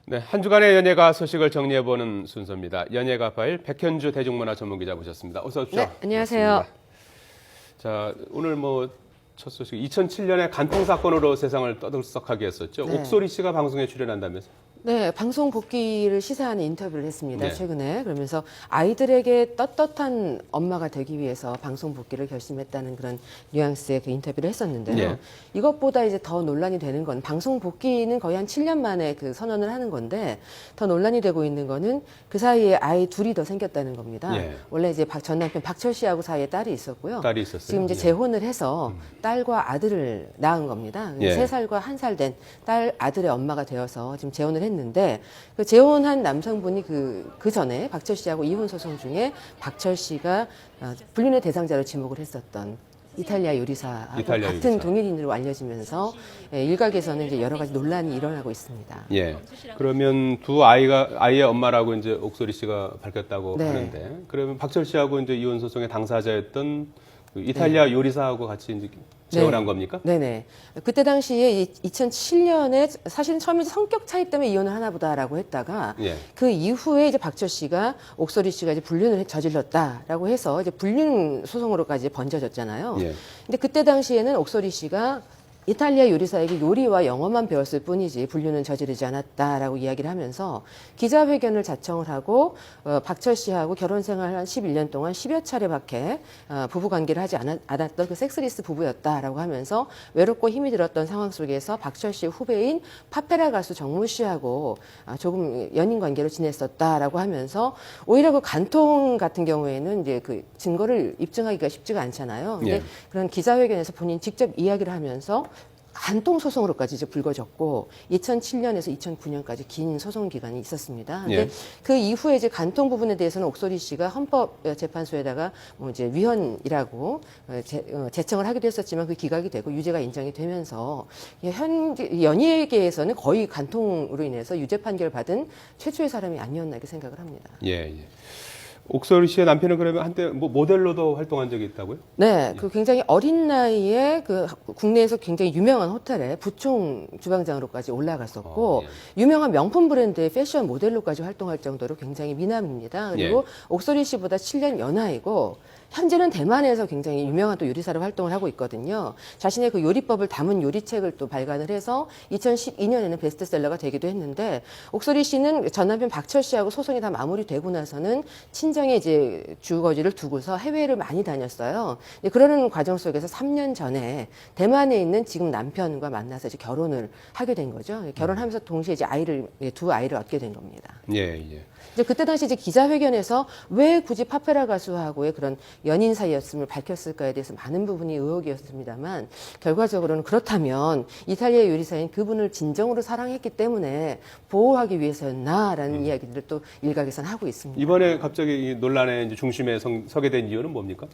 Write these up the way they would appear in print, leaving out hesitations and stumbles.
네, 한 주간의 연예가 소식을 정리해보는 순서입니다. 연예가 파일 백현주 대중문화 전문기자 모셨습니다. 어서 오십시오. 네, 안녕하세요. 반갑습니다. 자, 오늘 첫 소식, 2007년에 간통 사건으로 세상을 떠들썩하게 했었죠. 네. 옥소리 씨가 방송에 출연한다면서? 네, 방송 복귀를 시사하는 인터뷰를 했습니다. 네. 최근에. 그러면서 아이들에게 떳떳한 엄마가 되기 위해서 방송 복귀를 결심했다는 그런 뉘앙스의 그 인터뷰를 했었는데요. 네. 이것보다 이제 더 논란이 되는 건 방송 복귀는 거의 한 7년 만에 그 선언을 하는 건데 더 논란이 되고 있는 거는 그 사이에 아이 둘이 더 생겼다는 겁니다. 네. 원래 이제 전 남편 박철 씨하고 사이에 딸이 있었고요. 딸이 있었어요. 지금 이제 네. 재혼을 해서 딸과 아들을 낳은 겁니다. 예. 3살과 1살 된 딸 아들의 엄마가 되어서 지금 재혼을 했는데 그 재혼한 남성분이 그 전에 박철 씨하고 이혼 소송 중에 박철 씨가 불륜의 대상자로 지목을 했었던 이탈리아 요리사하고 이탈리아 같은 요리사. 동일인으로 알려지면서 일각에서는 이제 여러 가지 논란이 일어나고 있습니다. 예. 그러면 아이의 엄마라고 이제 옥소리 씨가 밝혔다고 네. 하는데, 그러면 박철 씨하고 이제 이혼 소송의 당사자였던 그 이탈리아 요리사하고 같이 이제 재혼한 겁니까? 네네. 그때 당시에 2007년에 사실은 처음에 성격 차이 때문에 이혼을 하나 보다라고 했다가 예. 그 이후에 이제 박철 씨가 옥소리 씨가 이제 불륜을 저질렀다라고 해서 이제 불륜 소송으로까지 번져졌잖아요. 예. 근데 그때 당시에는 옥소리 씨가 이탈리아 요리사에게 요리와 영어만 배웠을 뿐이지 불륜은 저지르지 않았다라고 이야기를 하면서 기자회견을 자청을 하고 박철 씨하고 결혼 생활 한 11년 동안 10여 차례밖에 부부 관계를 하지 않았던 그 섹스리스 부부였다라고 하면서 외롭고 힘이 들었던 상황 속에서 박철 씨의 후배인 파페라 가수 정모 씨하고 조금 연인 관계로 지냈었다라고 하면서 오히려 그 간통 같은 경우에는 이제 그 증거를 입증하기가 쉽지가 않잖아요. 근데 예. 그런 기자회견에서 본인 직접 이야기를 하면서 간통 소송으로까지 이제 불거졌고 2007년에서 2009년까지 긴 소송 기간이 있었습니다. 근데 예. 그 이후에 이제 간통 부분에 대해서는 옥소리 씨가 헌법재판소에다가 뭐 이제 위헌이라고 제청을 하기도 했었지만 그 기각이 되고 유죄가 인정이 되면서 현재 연예계에서는 거의 간통으로 인해서 유죄 판결을 받은 최초의 사람이 아니었나 이렇게 생각을 합니다. 예, 예. 옥소리 씨의 남편은 그러면 한때 모델로도 활동한 적이 있다고요? 네, 그 굉장히 어린 나이에 그 국내에서 굉장히 유명한 호텔에 부총 주방장으로까지 올라갔었고 유명한 명품 브랜드의 패션 모델로까지 활동할 정도로 굉장히 미남입니다. 그리고 옥소리 씨보다 7년 연하이고 현재는 대만에서 굉장히 유명한 또 요리사로 활동을 하고 있거든요. 자신의 그 요리법을 담은 요리책을 또 발간을 해서 2012년에는 베스트셀러가 되기도 했는데 옥소리 씨는 전 남편 박철 씨하고 소송이 다 마무리되고 나서는 친정에 이제 주거지를 두고서 해외를 많이 다녔어요. 그러는 과정 속에서 3년 전에 대만에 있는 지금 남편과 만나서 이제 결혼을 하게 된 거죠. 결혼하면서 동시에 이제 두 아이를 얻게 된 겁니다. 예, 예. 이제 그때 당시 이제 기자회견에서 왜 굳이 파페라 가수하고의 그런 연인 사이였음을 밝혔을까에 대해서 많은 부분이 의혹이었습니다만 결과적으로는 그렇다면 이탈리아 요리사인 그분을 진정으로 사랑했기 때문에 보호하기 위해서였나라는 이야기들을 또 일각에서는 하고 있습니다. 이번에 갑자기 이 논란의 이제 중심에 서게 된 이유는 뭡니까?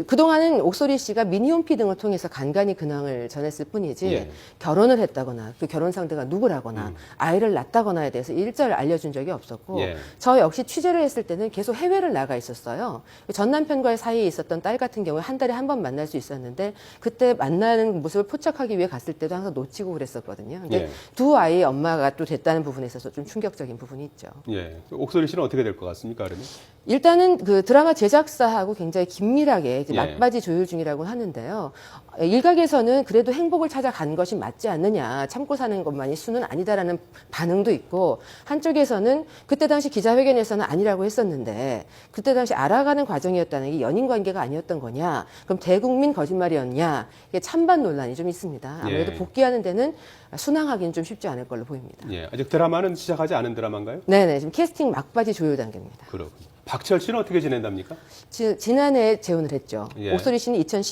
그동안은 옥소리 씨가 미니홈피 등을 통해서 간간히 근황을 전했을 뿐이지 예. 결혼을 했다거나 그 결혼 상대가 누구라거나 아이를 낳았다거나에 대해서 일절 알려준 적이 없었고 예. 저 역시 취재를 했을 때는 계속 해외를 나가 있었어요. 전 남편과의 사이에 있었던 딸 같은 경우에 한 달에 한 번 만날 수 있었는데 그때 만나는 모습을 포착하기 위해 갔을 때도 항상 놓치고 그랬었거든요. 근데 예. 두 아이의 엄마가 또 됐다는 부분에 있어서 좀 충격적인 부분이 있죠. 예. 옥소리 씨는 어떻게 될 것 같습니까, 그러면? 일단은 그 드라마 제작사하고 굉장히 긴밀하게 이제 예. 막바지 조율 중이라고 하는데요. 일각에서는 그래도 행복을 찾아간 것이 맞지 않느냐, 참고 사는 것만이 수는 아니다라는 반응도 있고, 한쪽에서는 그때 당시 기자회견에서는 아니라고 했었는데, 그때 당시 알아가는 과정이었다는 게 연인 관계가 아니었던 거냐, 그럼 대국민 거짓말이었냐, 이게 찬반 논란이 좀 있습니다. 아무래도 예. 복귀하는 데는 순항하기는 좀 쉽지 않을 걸로 보입니다. 예. 아직 드라마는 시작하지 않은 드라마인가요? 네네, 지금 캐스팅 막바지 조율 단계입니다. 그렇군요. 박철 씨는 어떻게 지낸답니까? 지난해 재혼을 했죠. 예. 옥소리 씨는 2010